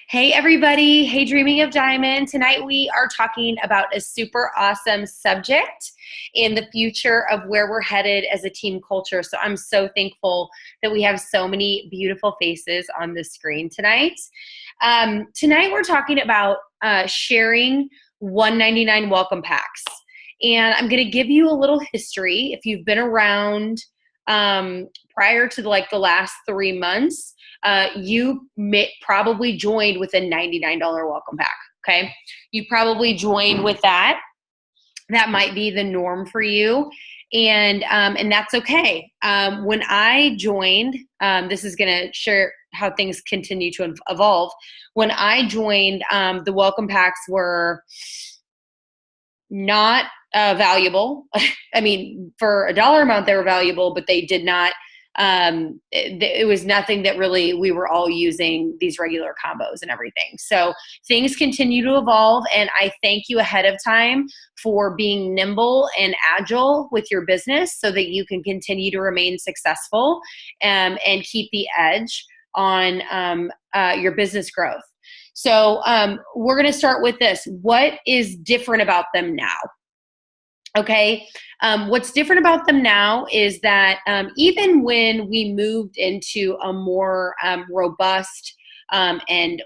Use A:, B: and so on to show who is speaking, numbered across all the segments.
A: Hey everybody, hey Dreaming of Diamond. Tonight we are talking about a super awesome subject in the future of where we're headed as a team culture. So I'm so thankful that we have so many beautiful faces on the screen tonight. Tonight we're talking about sharing 199 welcome packs. And I'm going to give you a little history. If you've been around prior to the last 3 months, you probably joined with a $99 welcome pack. Okay. You probably joined with that. That might be the norm for you. And that's okay. When I joined, this is going to share how things continue to evolve. When I joined, the welcome packs were not valuable. I mean, for a dollar amount, they were valuable, but they did not. It was nothing that really we were all using these regular combos and everything. So things continue to evolve, and I thank you ahead of time for being nimble and agile with your business so that you can continue to remain successful and keep the edge on your business growth. So we're going to start with this. What is different about them now? Okay. What's different about them now is that even when we moved into a more robust and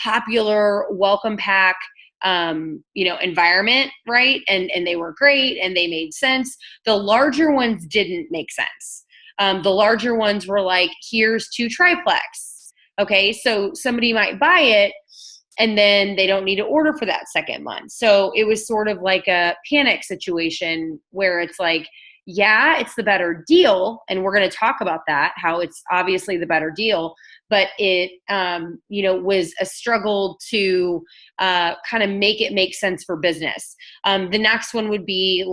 A: popular welcome pack, environment, right? And they were great and they made sense. The larger ones didn't make sense. The larger ones were like, here's 2 triplex. Okay. So somebody might buy it, and then they don't need to order for that second month. So it was sort of like a panic situation where it's like, yeah, it's the better deal. And we're going to talk about that, how it's obviously the better deal, but it, was a struggle to kind of make it make sense for business. The next one would be 2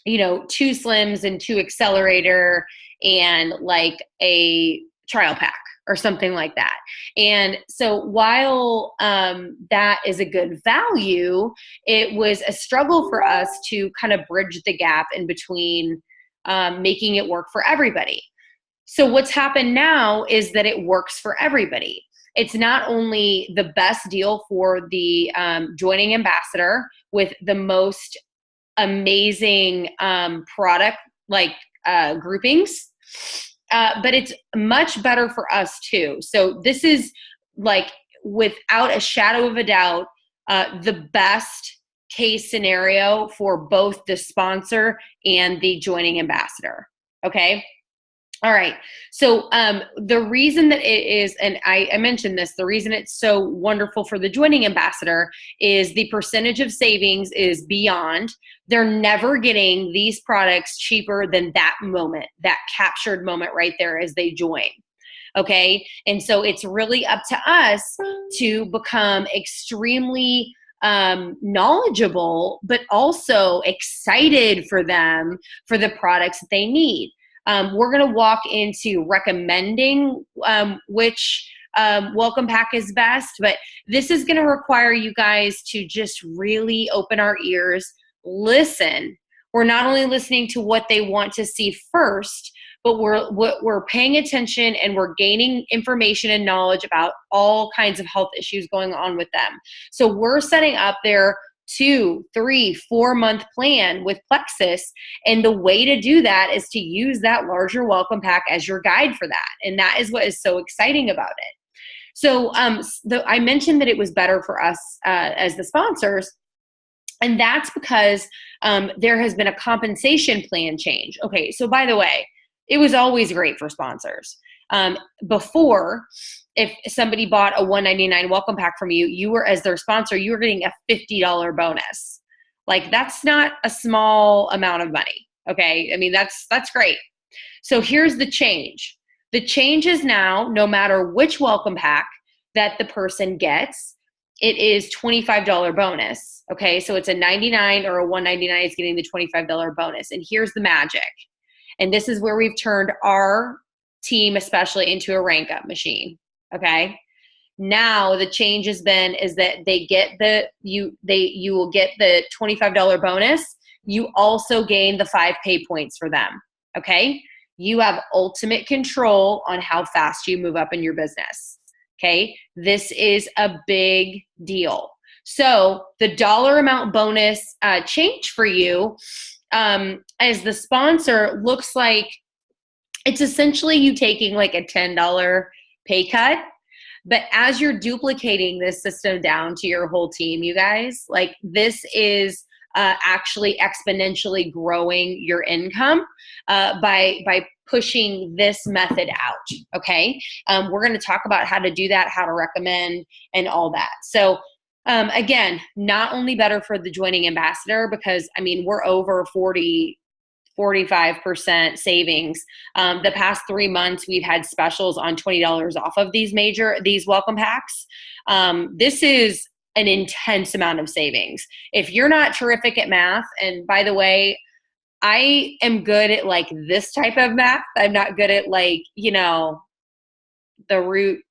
A: slims and 2 accelerator and like a trial pack or something like that. And so while that is a good value, it was a struggle for us to kind of bridge the gap in between making it work for everybody. So what's happened now is that it works for everybody. It's not only the best deal for the joining ambassador with the most amazing product groupings, but it's much better for us too. So this is without a shadow of a doubt, the best case scenario for both the sponsor and the joining ambassador. Okay. All right. So the reason that it is, and I mentioned this, the reason it's so wonderful for the joining ambassador is the percentage of savings is beyond. They're never getting these products cheaper than that moment, that captured moment right there as they join. Okay. And so it's really up to us to become extremely knowledgeable, but also excited for them, for the products that they need. We're going to walk into recommending which welcome pack is best, but this is going to require you guys to just really open our ears, listen. We're not only listening to what they want to see first, but we're paying attention and we're gaining information and knowledge about all kinds of health issues going on with them. So we're setting up their 2, 3, 4 month plan with Plexus. And the way to do that is to use that larger welcome pack as your guide for that. And that is what is so exciting about it. So I mentioned that it was better for us as the sponsors. And that's because there has been a compensation plan change. Okay, so by the way, it was always great for sponsors. Before, if somebody bought a $199 welcome pack from you, you were, as their sponsor, you were getting a $50 bonus. That's not a small amount of money. Okay. I mean, that's great. So here's the change. The change is now, no matter which welcome pack that the person gets, it is $25 bonus. Okay. So it's a 99 or a 199 is getting the $25 bonus. And here's the magic. And this is where we've turned our team, especially, into a rank up machine. Okay. Now the change has been is that they get you will get the $25 bonus. You also gain the 5 pay points for them. Okay. You have ultimate control on how fast you move up in your business. Okay. This is a big deal. So the dollar amount bonus change for you as the sponsor looks like it's essentially you taking like a $10 pay cut. But as you're duplicating this system down to your whole team, you guys, like this is actually exponentially growing your income by pushing this method out. Okay, we're going to talk about how to do that, how to recommend, and all that. So again, not only better for the joining ambassador, because I mean we're over 45% savings. The past 3 months, we've had specials on $20 off of these welcome packs. This is an intense amount of savings. If you're not terrific at math, and by the way, I am good at like this type of math. I'm not good at like, the root,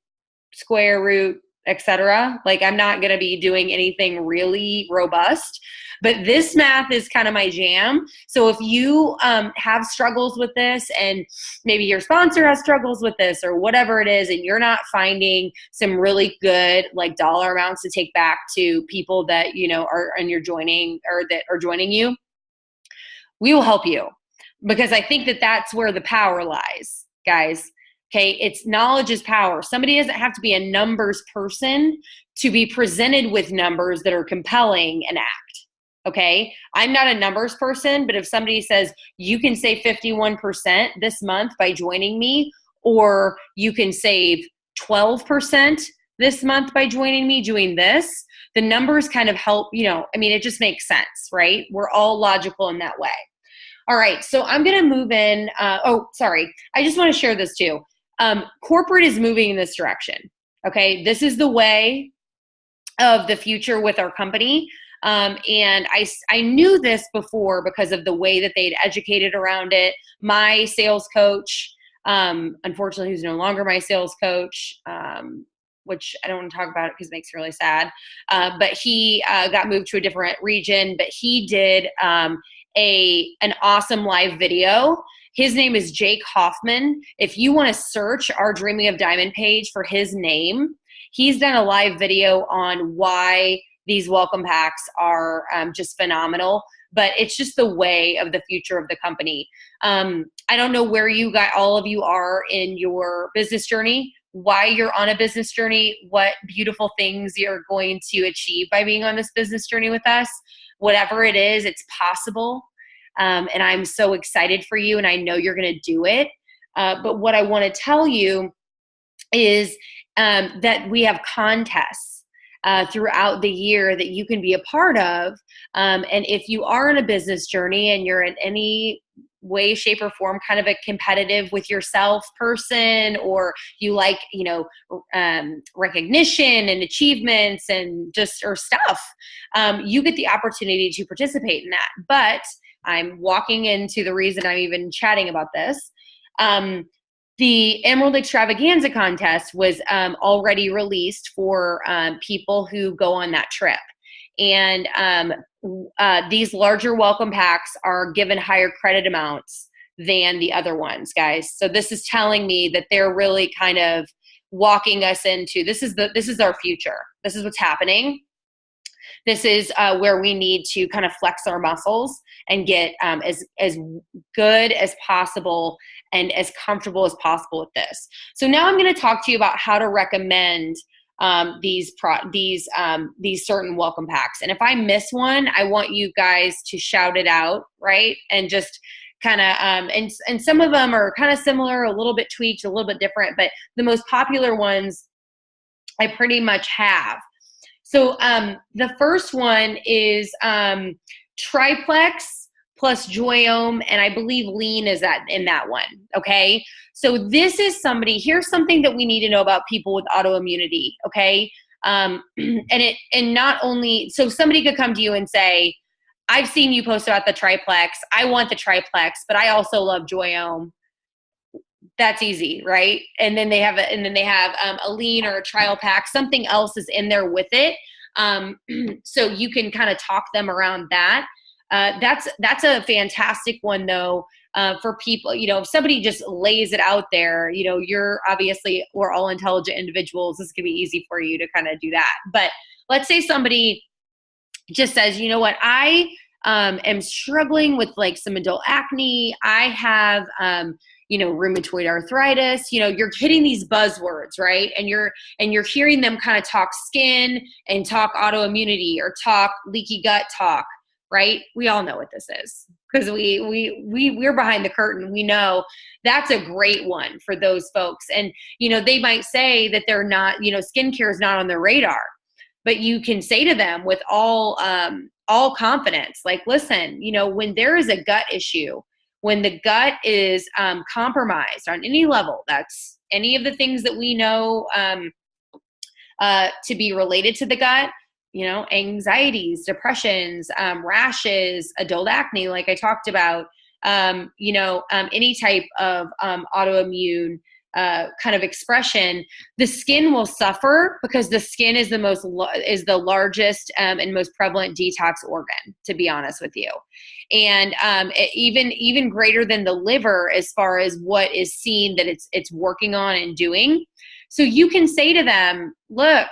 A: square root, etc. Like I'm not going to be doing anything really robust, but this math is kind of my jam. So if you have struggles with this, and maybe your sponsor has struggles with this or whatever it is, and you're not finding some really good like dollar amounts to take back to people that are in your joining or that are joining you, we will help you, because I think that that's where the power lies, guys. Okay, it's knowledge is power. Somebody doesn't have to be a numbers person to be presented with numbers that are compelling and act. Okay, I'm not a numbers person, but if somebody says you can save 51% this month by joining me, or you can save 12% this month by joining me doing this, the numbers kind of help, it just makes sense, right? We're all logical in that way. All right, so I'm going to move in. I just want to share this too. Corporate is moving in this direction. Okay, this is the way of the future with our company. And I knew this before because of the way that they'd educated around it. My sales coach, unfortunately, who's no longer my sales coach, which I don't want to talk about it because it makes me really sad. But he got moved to a different region, but he did an awesome live video. His name is Jake Hoffman. If you want to search our Dreaming of Diamond page for his name, he's done a live video on why these welcome packs are just phenomenal. But it's just the way of the future of the company. I don't know where all of you are in your business journey, why you're on a business journey, what beautiful things you're going to achieve by being on this business journey with us. Whatever it is, it's possible. And I'm so excited for you, and I know you're going to do it. But what I want to tell you is that we have contests throughout the year that you can be a part of. And if you are in a business journey and you're in any way, shape, or form kind of a competitive with yourself person, or you like, recognition and achievements and or stuff, you get the opportunity to participate in that. But I'm walking into the reason I'm even chatting about this. The Emerald Extravaganza contest was already released for people who go on that trip. And these larger welcome packs are given higher credit amounts than the other ones, guys. So this is telling me that they're really kind of walking us into this is our future. This is what's happening. This is where we need to kind of flex our muscles and get as good as possible and as comfortable as possible with this. So now I'm going to talk to you about how to recommend these certain welcome packs. And if I miss one, I want you guys to shout it out, right? And just kind of and some of them are kind of similar, a little bit tweaked, a little bit different, but the most popular ones I pretty much have. So the first one is Triplex plus Joyome, and I believe Lean is in that one, okay? So this is here's something that we need to know about people with autoimmunity, okay? And not only, so somebody could come to you and say, I've seen you post about the Triplex, I want the Triplex, but I also love Joyome. That's easy, right? And then they have a Lean or a trial pack. Something else is in there with it, so you can kind of talk them around that. That's a fantastic one though, for people, if somebody just lays it out there, we're all intelligent individuals. This could be easy for you to kind of do that. But let's say somebody just says, you know what, I am struggling with like some adult acne. I have, rheumatoid arthritis. You're hitting these buzzwords, right? And you're hearing them kind of talk skin and talk autoimmunity or talk leaky gut talk, right? We all know what this is because we're behind the curtain. We know that's a great one for those folks. And, they might say that they're not, skincare is not on their radar, but you can say to them with all confidence, like, listen, when there is a gut issue, when the gut is compromised on any level, that's any of the things that we know to be related to the gut, anxieties, depressions, rashes, adult acne, like I talked about, any type of autoimmune kind of expression, the skin will suffer because the skin is the largest and most prevalent detox organ, to be honest with you. And even greater than the liver as far as what is seen that it's working on and doing. So you can say to them, look,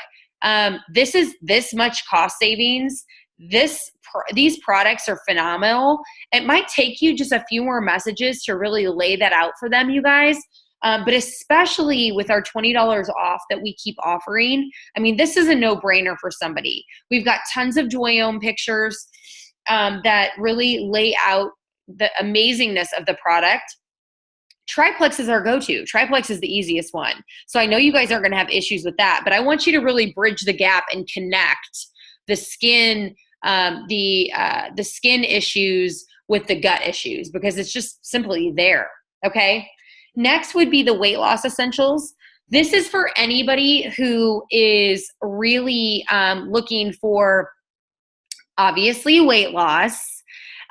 A: this is this much cost savings. These products are phenomenal. It might take you just a few more messages to really lay that out for them, you guys. But especially with our $20 off that we keep offering, I mean, this is a no-brainer for somebody. We've got tons of Joyome pictures that really lay out the amazingness of the product. Triplex is our go-to. Triplex is the easiest one. So I know you guys aren't going to have issues with that, but I want you to really bridge the gap and connect the skin, the skin issues with the gut issues, because it's just simply there. Okay. Next would be the weight loss essentials. This is for anybody who is really looking for, obviously, weight loss.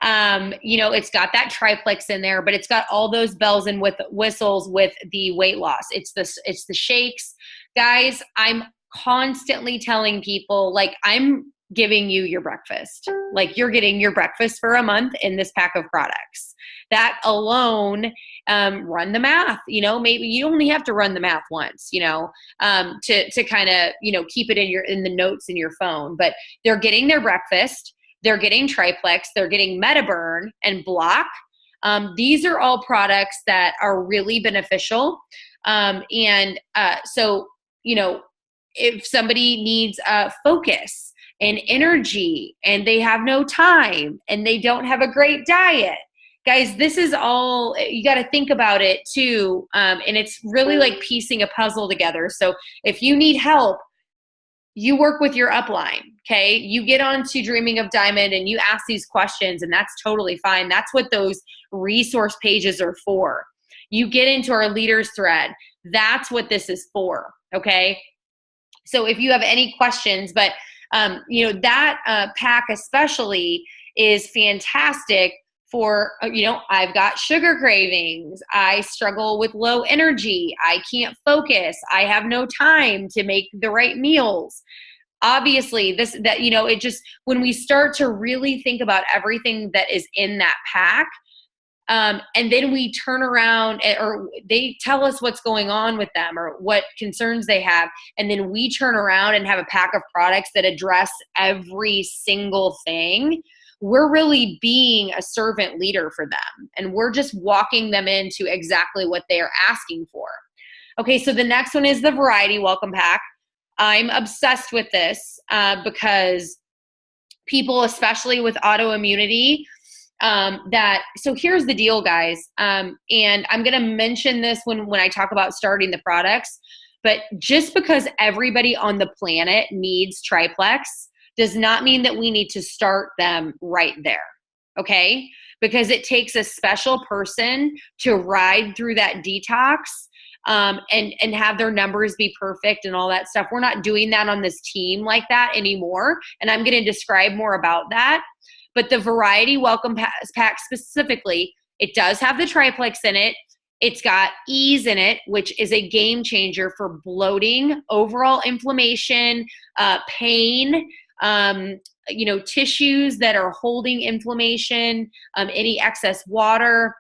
A: It's got that triplex in there, but it's got all those bells and whistles with the weight loss. It's the shakes. Guys, I'm constantly telling people, like, I'm giving you your breakfast. Like, you're getting your breakfast for a month in this pack of products. That alone, run the math, maybe you only have to run the math once, to kind of, keep it in the notes in your phone, but they're getting their breakfast, they're getting triplex, they're getting MetaBurn and Block. These are all products that are really beneficial. So, if somebody needs focus and energy and they have no time and they don't have a great diet, guys, this is all, you got to think about it too. And it's really like piecing a puzzle together. So if you need help, you work with your upline, okay? You get on to Dreaming of Diamond and you ask these questions, and that's totally fine. That's what those resource pages are for. You get into our leaders thread. That's what this is for, okay? So if you have any questions, but that pack especially is fantastic for, I've got sugar cravings. I struggle with low energy. I can't focus. I have no time to make the right meals. Obviously, when we start to really think about everything that is in that pack, and then we turn around or they tell us what's going on with them or what concerns they have. And then we turn around and have a pack of products that address every single thing. We're really being a servant leader for them. And we're just walking them into exactly what they are asking for. Okay, so the next one is the Variety Welcome Pack. I'm obsessed with this because people, especially with autoimmunity, so here's the deal, guys. And I'm going to mention this when I talk about starting the products, but just because everybody on the planet needs triplex does not mean that we need to start them right there. Okay. Because it takes a special person to ride through that detox, and have their numbers be perfect and all that stuff. We're not doing that on this team like that anymore. And I'm going to describe more about that. But the Variety Welcome Pack specifically, it does have the triplex in it. It's got Ease in it, which is a game changer for bloating, overall inflammation, pain, tissues that are holding inflammation, any excess water.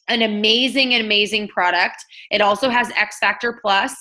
A: An amazing product. It also has X Factor Plus,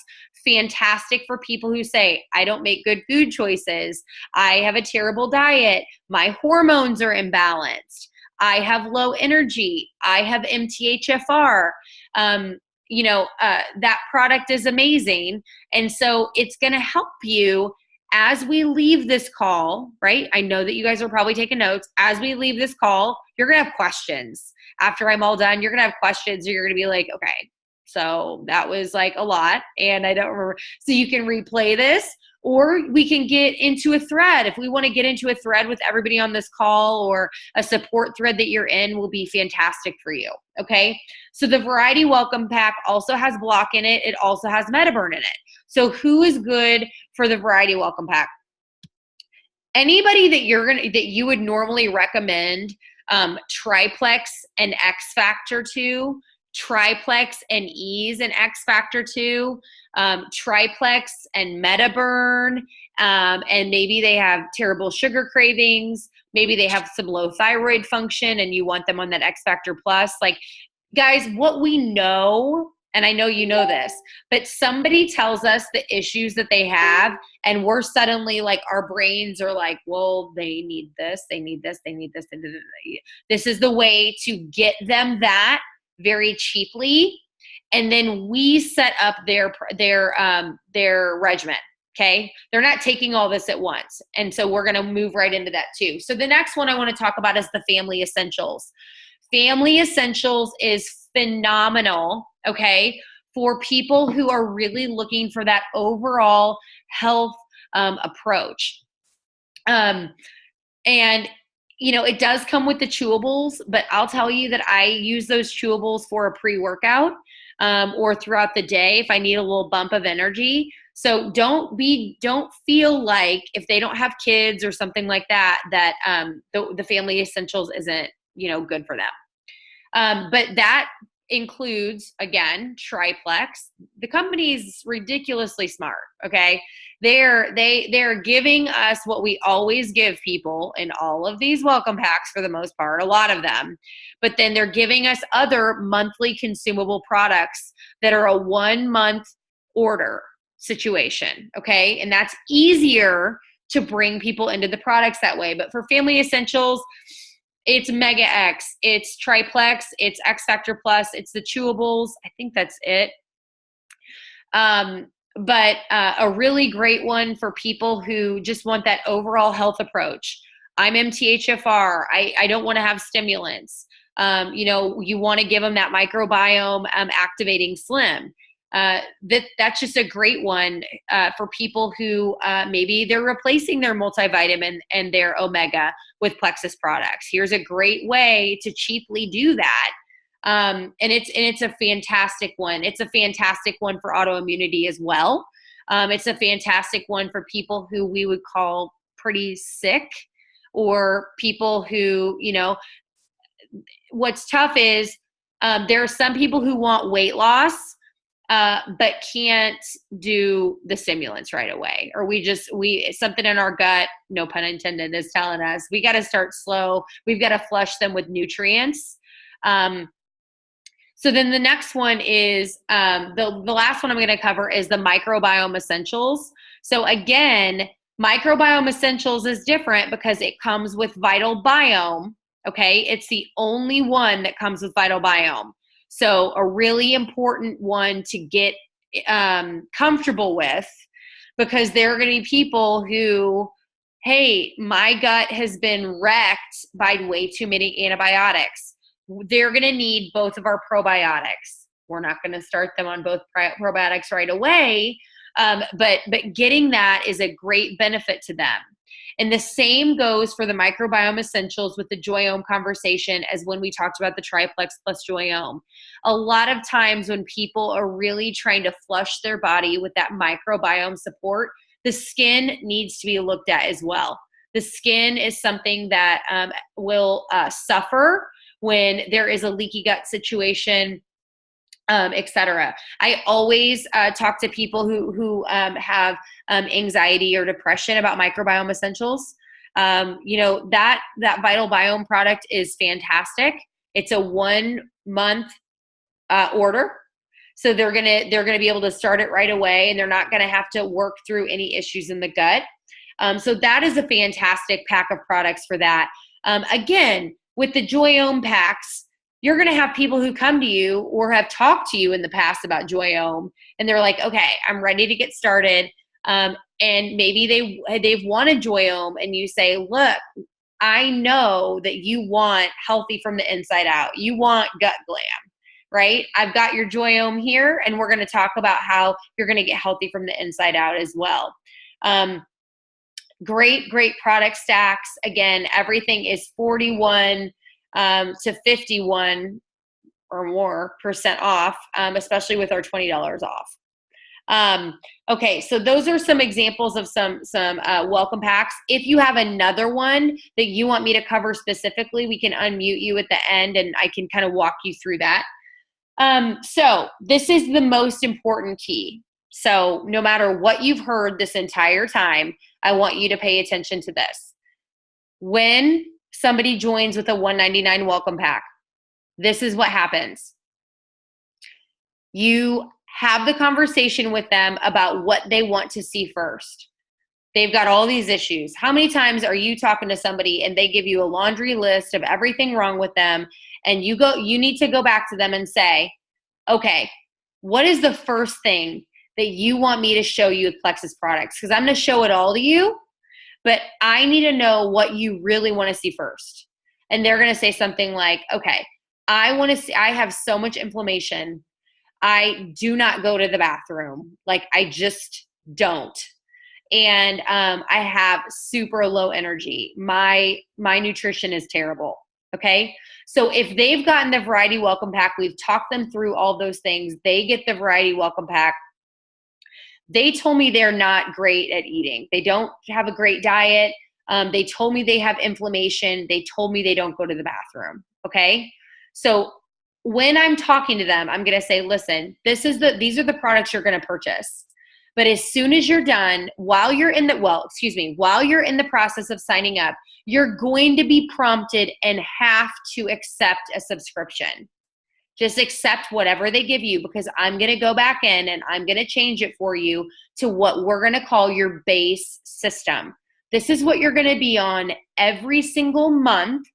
A: fantastic for people who say, I don't make good food choices. I have a terrible diet. My hormones are imbalanced. I have low energy. I have MTHFR. That product is amazing. And so it's going to help you as we leave this call, right? I know that you guys are probably taking notes. As we leave this call, you're going to have questions. After I'm all done, you're going to have questions. You're going to be like, okay, so that was like a lot and I don't remember. So you can replay this, or we can get into a thread. If we want to get into a thread with everybody on this call, or a support thread that you're in, will be fantastic for you. Okay. So the Variety Welcome Pack also has Block in it. It also has MetaBurn in it. So who is good for the Variety Welcome Pack? Anybody that you would normally recommend Triplex and X Factor to, Triplex and Ease and X Factor to, Triplex and MetaBurn, and maybe they have terrible sugar cravings, maybe they have some low thyroid function and you want them on that X Factor Plus. Like, guys, what we know, and I know you know this, but somebody tells us the issues that they have, and we're suddenly like, our brains are like, well, they need this, they need this, they need this. This is the way to get them that very cheaply, and then we set up their regimen. Okay, they're not taking all this at once, and so we're going to move right into that too. So the next one I want to talk about is the Family Essentials. Family Essentials is phenomenal, okay, for people who are really looking for that overall health approach. And it does come with the chewables, but I'll tell you that I use those chewables for a pre-workout or throughout the day if I need a little bump of energy. So don't feel like if they don't have kids or something like that, that the Family Essentials isn't, good for them. But that includes, again, Triplex. The company's ridiculously smart, okay? They're giving us what we always give people in all of these welcome packs for the most part, a lot of them. But then they're giving us other monthly consumable products that are a 1-month order situation, okay? And that's easier to bring people into the products that way. But for Family Essentials, it's Mega X, it's Triplex, it's X Factor Plus, it's the chewables. I think that's it. But a really great one for people who just want that overall health approach. I'm MTHFR. I don't want to have stimulants. You want to give them that microbiome activating slim. That's just a great one for people who maybe they're replacing their multivitamin and their omega with Plexus products. Here's a great way to cheaply do that. And it's a fantastic one. It's a fantastic one for autoimmunity as well. It's a fantastic one for people who we would call pretty sick, or people who, what's tough is there are some people who want weight loss, but can't do the stimulants right away. Or something in our gut, no pun intended, is telling us we got to start slow. We've got to flush them with nutrients. So then the next one is, the last one I'm going to cover is the Microbiome Essentials. So again, Microbiome Essentials is different because it comes with Vital Biome. Okay. It's the only one that comes with Vital Biome. So a really important one to get comfortable with, because there are going to be people who, hey, my gut has been wrecked by way too many antibiotics. They're going to need both of our probiotics. We're not going to start them on both probiotics right away, but getting that is a great benefit to them. And the same goes for the Microbiome Essentials with the Joyome conversation as when we talked about the Triplex plus Joyome. A lot of times when people are really trying to flush their body with that microbiome support, the skin needs to be looked at as well. The skin is something that will suffer when there is a leaky gut situation, etc. I always talk to people who have anxiety or depression about Microbiome Essentials. That Vital Biome product is fantastic. It's a 1-month order. So they're gonna be able to start it right away, and they're not gonna have to work through any issues in the gut. So that is a fantastic pack of products for that. Again, with the Joyome packs, you're gonna have people who come to you or have talked to you in the past about Joyome, and they're like, okay, I'm ready to get started. And maybe they've wanted Joyome, and you say, look, I know that you want healthy from the inside out. You want gut glam, right? I've got your Joyome here, and we're going to talk about how you're going to get healthy from the inside out as well. Great product stacks. Again, everything is 41 to 51 or more % off, especially with our $20 off. Okay, so those are some examples of some welcome packs. If you have another one that you want me to cover specifically, we can unmute you at the end and I can kind of walk you through that. So this is the most important key. So no matter what you've heard this entire time, I want you to pay attention to this. When somebody joins with a $199 welcome pack, this is what happens. You have the conversation with them about what they want to see first. They've got all these issues. How many times are you talking to somebody and they give you a laundry list of everything wrong with them, and you need to go back to them and say, okay, what is the first thing that you want me to show you with Plexus products? Because I'm going to show it all to you, but I need to know what you really want to see first. And they're going to say something like, okay, I have so much inflammation. I do not go to the bathroom. Like, I just don't. And I have super low energy. My nutrition is terrible. Okay. So if they've gotten the variety welcome pack, we've talked them through all those things. They get the variety welcome pack. They told me they're not great at eating. They don't have a great diet. They told me they have inflammation. They told me they don't go to the bathroom. Okay. So when I'm talking to them, I'm going to say, listen, these are the products you're going to purchase. But as soon as you're done, while you're in the process of signing up, you're going to be prompted and have to accept a subscription. Just accept whatever they give you, because I'm going to go back in and I'm going to change it for you to what we're going to call your base system. This is what you're going to be on every single month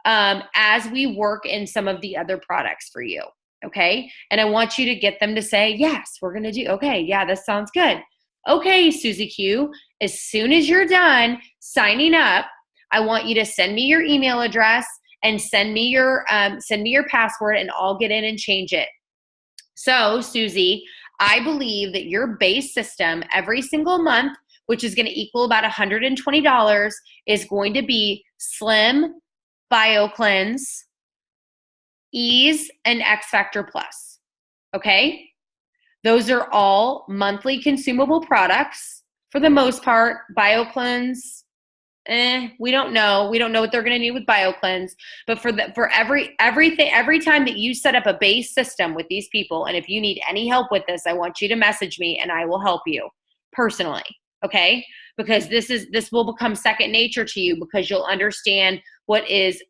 A: as we work in some of the other products for you. Okay. And I want you to get them to say, yes, we're going to do, okay. Yeah, this sounds good. Okay, Susie Q, as soon as you're done signing up, I want you to send me your email address and send me your password, and I'll get in and change it. So Susie, I believe that your base system every single month, which is going to equal about $120, is going to be Slim, BioCleanse, Ease, and X Factor Plus. Okay? Those are all monthly consumable products for the most part. BioCleanse, we don't know. We don't know what they're going to do with BioCleanse, but for every time that you set up a base system with these people, and if you need any help with this, I want you to message me and I will help you personally. Okay? Because this will become second nature to you, because you'll understand what is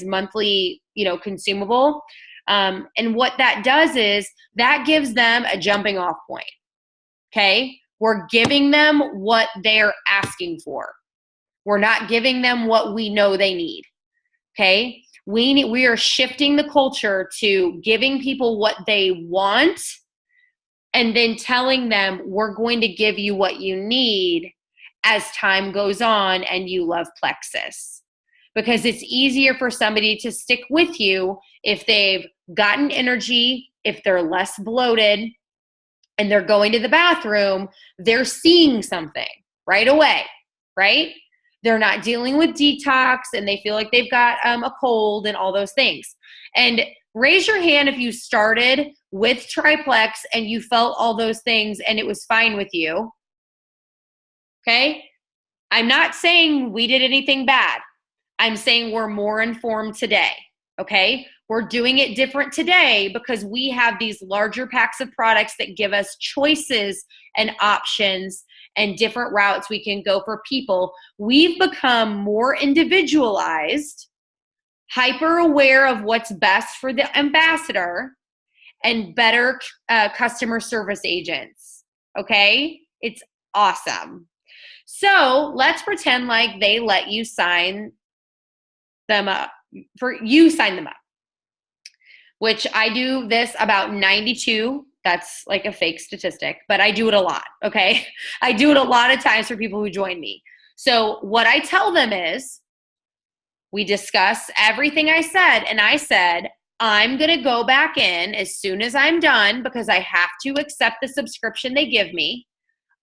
A: monthly, consumable. And what that does is that gives them a jumping off point. Okay. We're giving them what they're asking for. We're not giving them what we know they need. Okay. We are shifting the culture to giving people what they want and then telling them we're going to give you what you need as time goes on and you love Plexus. Because it's easier for somebody to stick with you if they've gotten energy, if they're less bloated, and they're going to the bathroom, they're seeing something right away, right? They're not dealing with detox and they feel like they've got a cold and all those things. And raise your hand if you started with Triplex and you felt all those things and it was fine with you. Okay? I'm not saying we did anything bad. I'm saying we're more informed today. Okay? We're doing it different today because we have these larger packs of products that give us choices and options and different routes we can go for people. We've become more individualized. hyper aware of what's best for the ambassador, and better customer service agents. Okay? It's awesome. So let's pretend like they let you sign them up, sign them up, which I do this about 92. That's like a fake statistic, but I do it a lot. Okay? I do it a lot of times for people who join me. So what I tell them is, we discuss everything I said, and I said, I'm going to go back in as soon as I'm done because I have to accept the subscription they give me.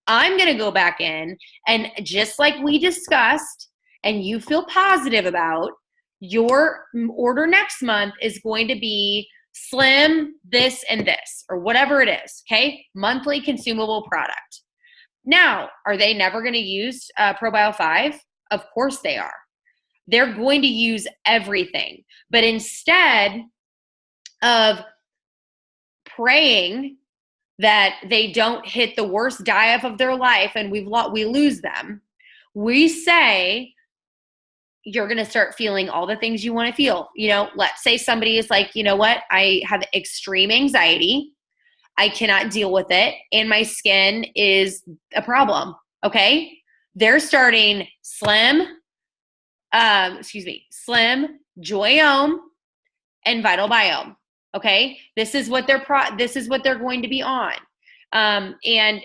A: I'm going to go back in, and just like we discussed and you feel positive about, your order next month is going to be slim, this and this, or whatever it is, okay? Monthly consumable product. Now, are they never going to use ProBio 5? Of course they are. They're going to use everything. But instead of praying that they don't hit the worst dive of their life and we lose them, we say, you're going to start feeling all the things you want to feel. You know, let's say somebody is like, you know what? I have extreme anxiety. I cannot deal with it. And my skin is a problem. Okay. They're starting Slim, Joyome, and Vital Biome. Okay. This is what they're going to be on. And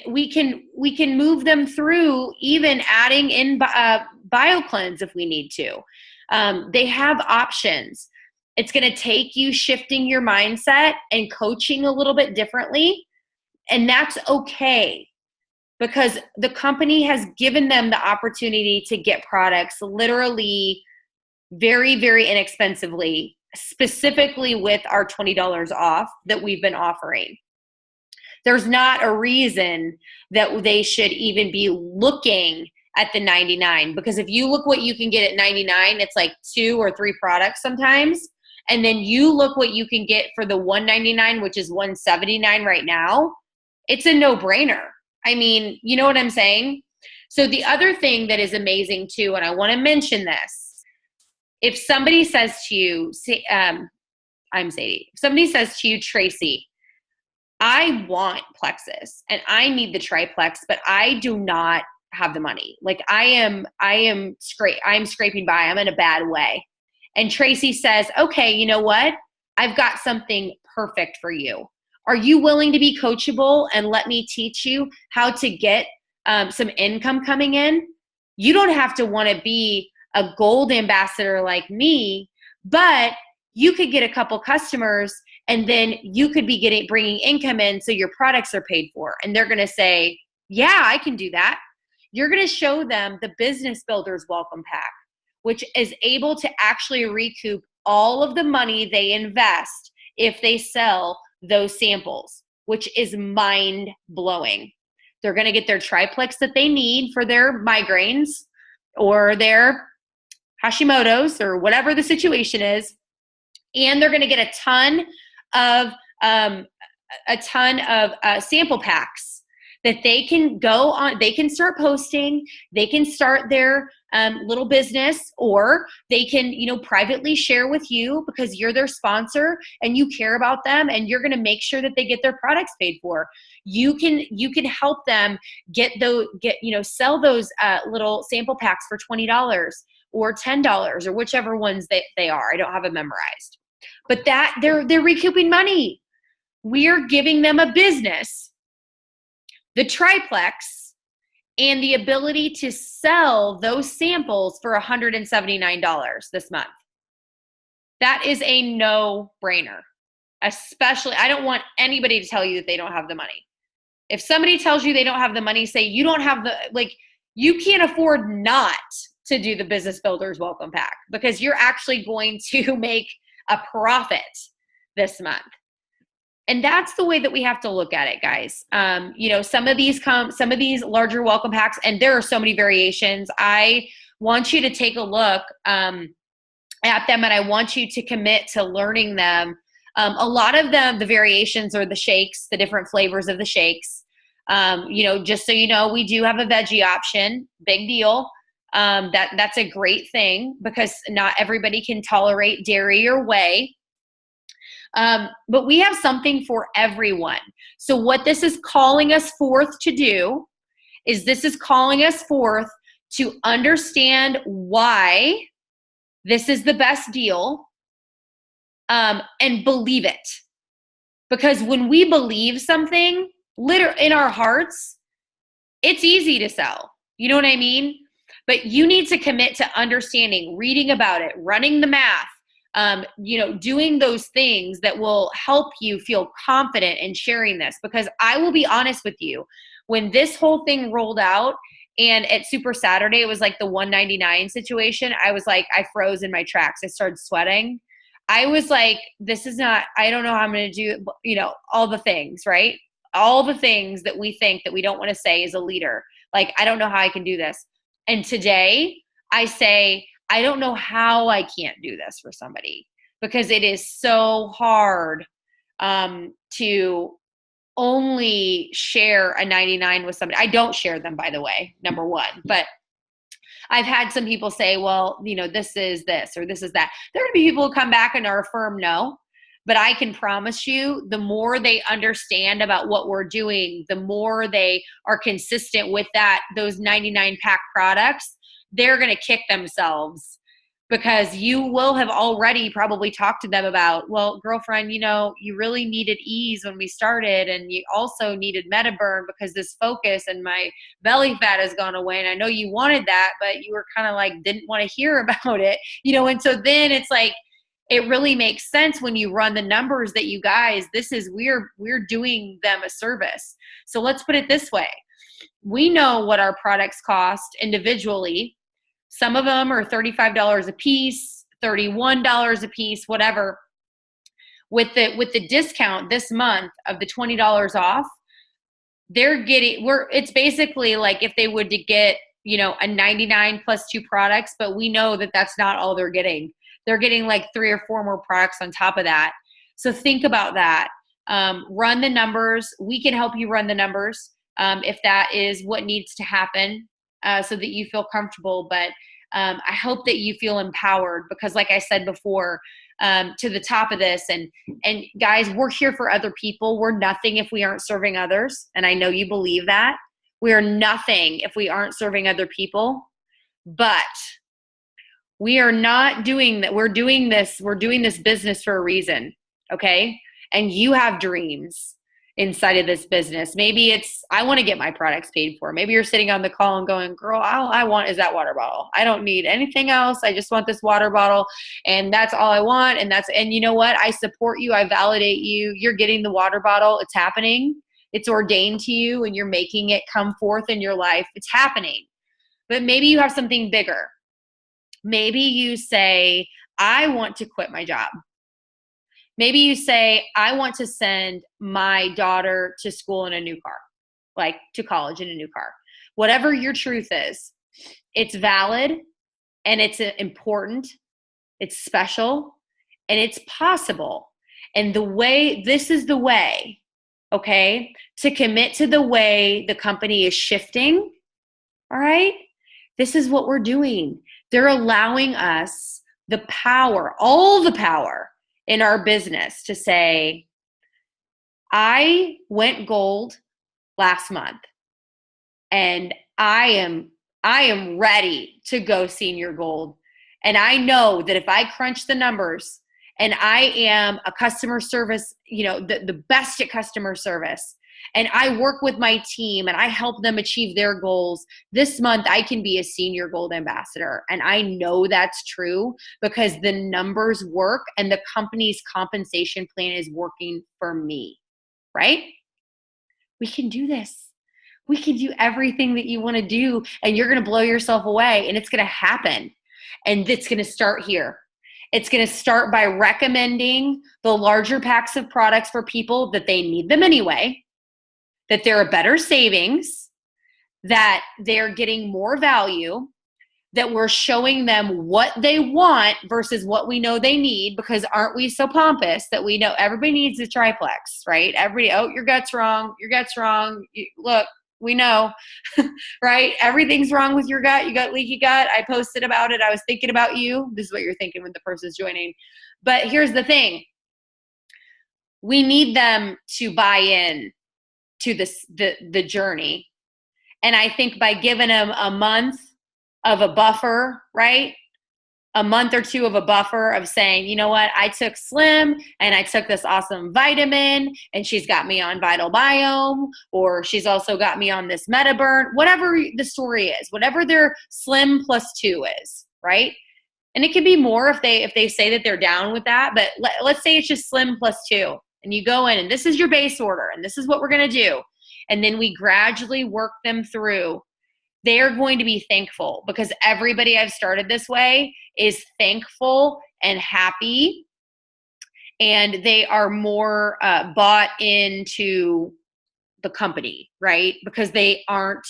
A: we can move them through, even adding in BioCleanse if we need to. They have options. It's going to take you shifting your mindset and coaching a little bit differently. And that's okay, because the company has given them the opportunity to get products literally very, very inexpensively, specifically with our $20 off that we've been offering. There's not a reason that they should even be looking at the 99, because if you look what you can get at 99, it's like 2 or 3 products sometimes. And then you look what you can get for the 199, which is 179 right now. It's a no-brainer. I mean, you know what I'm saying? So the other thing that is amazing too, and I want to mention this, if somebody says to you, I'm Sadie, if somebody says to you, Tracy, I want Plexus and I need the triplex, but I do not have the money. Like I'm scraping by. I'm in a bad way. And Tracy says, okay, you know what? I've got something perfect for you. Are you willing to be coachable and let me teach you how to get some income coming in? You don't have to want to be a gold ambassador like me, but you could get a couple customers and then you could be bringing income in so your products are paid for. And they're going to say, yeah, I can do that. You're going to show them the Business Builders Welcome Pack, which is able to actually recoup all of the money they invest if they sell those samples, which is mind-blowing. They're going to get their triplex that they need for their migraines or their Hashimoto's or whatever the situation is, and they're going to get a ton of sample packs that they can go on. They can start posting. They can start their little business, or they can, privately share with you because you're their sponsor and you care about them, and you're going to make sure that they get their products paid for. You can help them sell those little sample packs for $20 or $10 or whichever ones they are. I don't have it memorized, but that they're recouping money. We're giving them a business, the triplex, and the ability to sell those samples for $179 this month. That is a no-brainer. Especially, I don't want anybody to tell you that they don't have the money. If somebody tells you they don't have the money, say you don't have you can't afford not to do the Business Builders Welcome Pack, because you're actually going to make a profit this month. And that's the way that we have to look at it, guys. Some of these larger welcome packs, and there are so many variations. I want you to take a look at them, and I want you to commit to learning them. A lot of them, the variations are the shakes, the different flavors of the shakes. Just so you know, we do have a veggie option. Big deal. That's a great thing because not everybody can tolerate dairy or whey. But we have something for everyone. So what this is calling us forth to do is this is calling us forth to understand why this is the best deal, and believe it. Because when we believe something, literally in our hearts, it's easy to sell. You know what I mean? But you need to commit to understanding, reading about it, running the math, doing those things that will help you feel confident in sharing this. Because I will be honest with you, when this whole thing rolled out and at Super Saturday, it was like the $199 situation. I was like, I froze in my tracks. I started sweating. I was like, this is not, I don't know how I'm going to do, all the things, right? All the things that we think that we don't want to say as a leader. Like, I don't know how I can do this. And today I say, I don't know how I can't do this for somebody, because it is so hard to only share a 99 with somebody. I don't share them, by the way, number one, but I've had some people say, well, this is this or this is that. There are going to be people who come back and are affirm no, but I can promise you the more they understand about what we're doing, the more they are consistent with those 99 pack products, they're going to kick themselves, because you will have already probably talked to them about, well, girlfriend, you really needed ease when we started, and you also needed MetaBurn because this focus and my belly fat has gone away, and I know you wanted that, but you were kind of like, didn't want to hear about it, and so then it's like, it really makes sense when you run the numbers that you guys, we're doing them a service. So let's put it this way. We know what our products cost individually. Some of them are $35 a piece, $31 a piece, whatever. With the discount this month of the $20 off, it's basically like if they would to get, a 99 plus 2 products, but we know that that's not all they're getting. They're getting like 3 or 4 more products on top of that. So think about that. Run the numbers. We can help you run the numbers if that is what needs to happen, so that you feel comfortable. But I hope that you feel empowered, because like I said before, to the top of this, and guys, we're here for other people. We're nothing if we aren't serving others. And I know you believe that. We are nothing if we aren't serving other people. But we are not doing that. We're doing this business for a reason. Okay. And you have dreams inside of this business. Maybe it's, I want to get my products paid for. Maybe you're sitting on the call and going, girl, all I want is that water bottle. I don't need anything else. I just want this water bottle, and that's all I want. And you know what? I support you. I validate you. You're getting the water bottle. It's happening. It's ordained to you, and you're making it come forth in your life. It's happening. But maybe you have something bigger. Maybe you say, I want to quit my job. Maybe you say, I want to send my daughter to school in a new car, like to college in a new car. Whatever your truth is, it's valid, and it's important, it's special, and it's possible. And this is the way, okay, to commit to the way the company is shifting, all right? This is what we're doing. They're allowing us the power, all the power in our business to say, I went gold last month, and I am ready to go senior gold. And I know that if I crunch the numbers and I am a customer service, the best at customer service, and I work with my team and I help them achieve their goals, this month I can be a senior gold ambassador. And I know that's true because the numbers work and the company's compensation plan is working for me, right? We can do this. We can do everything that you want to do, and you're going to blow yourself away, and it's going to happen. And it's going to start here. It's going to start by recommending the larger packs of products for people that they need them anyway, that they're a better savings, that they're getting more value, that we're showing them what they want versus what we know they need, because aren't we so pompous that we know everybody needs a triplex, right? Everybody, oh, your gut's wrong. Look, We know, right? Everything's wrong with your gut. You got leaky gut. I posted about it. I was thinking about you. This is what you're thinking when the person's joining. But here's the thing. We need them to buy in to the journey. And I think by giving them a month of a buffer, right? A month or two of a buffer of saying, you know what, I took Slim and I took this awesome vitamin and she's got me on Vital Biome, or she's also got me on this MetaBurn, whatever the story is, whatever their Slim +2 is, right? And it could be more if they say that they're down with that, but let's say it's just Slim +2 and you go in and this is your base order and this is what we're going to do. And then we gradually work them through. They are going to be thankful because everybody I've started this way is thankful and happy, and they are more bought into the company, right? Because they aren't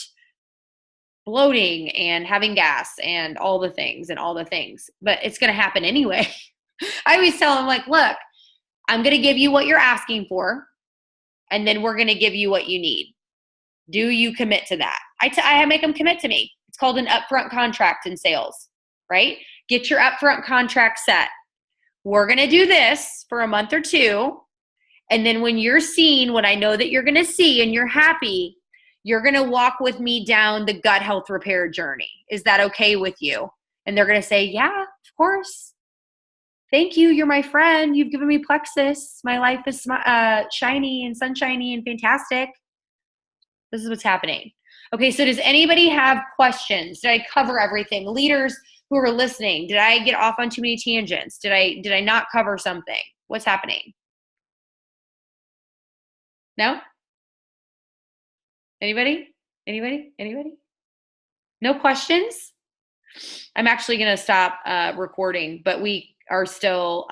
A: bloating and having gas and all the things. But it's going to happen anyway. I always tell them, like, look, I'm going to give you what you're asking for, and then we're going to give you what you need. Do you commit to that? I make them commit to me. It's called an upfront contract in sales, right? Get your upfront contract set. We're going to do this for a month or two. And then when you're seeing what I know that you're going to see and you're happy, you're going to walk with me down the gut health repair journey. Is that okay with you? And they're going to say, yeah, of course. Thank you. You're my friend. You've given me plexus. My life is shiny and sunshiny and fantastic. This is what's happening. Okay, so does anybody have questions? Did I cover everything? Leaders who are listening, did I get off on too many tangents? Did I not cover something? What's happening? No? Anybody? No questions? I'm actually going to stop recording, but we are still